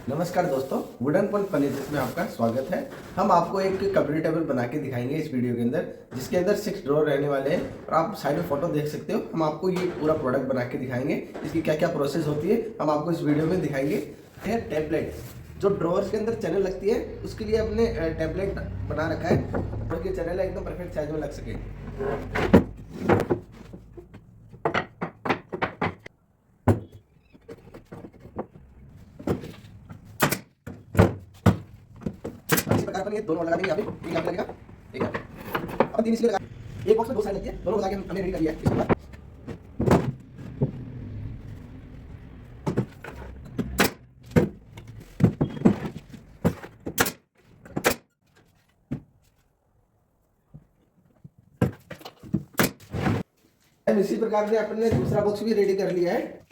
नमस्कार दोस्तों, wooden point furnitures में आपका स्वागत है। हम आपको एक कपड़े टेबल बना के दिखाएंगे इस वीडियो के अंदर, जिसके अंदर 6 ड्रॉर रहने वाले हैं और आप साइड में फोटो देख सकते हो। हम आपको ये पूरा प्रोडक्ट बना के दिखाएंगे, इसकी क्या क्या प्रोसेस होती है हम आपको इस वीडियो में दिखाएंगे। है टेम्पलेट, जो ड्रॉर्स के अंदर चैनल लगती है उसके लिए अपने टेम्पलेट बना रखा है, ताकि चैनल एकदम परफेक्ट साइज में लग सके। इसी प्रकार अपन ये दोनों लगा देंगे। यहाँ पे एक यहाँ पे लगेगा, एक यहाँ पे। अपन 3 इसलिए लगा, एक बॉक्स में 2 साइड लगती है, दोनों लगा के हमने रेडी कर लिया है। इसके बाद इसी प्रकार से अपन ने दूसरा बॉक्स भी रेडी कर लिया है।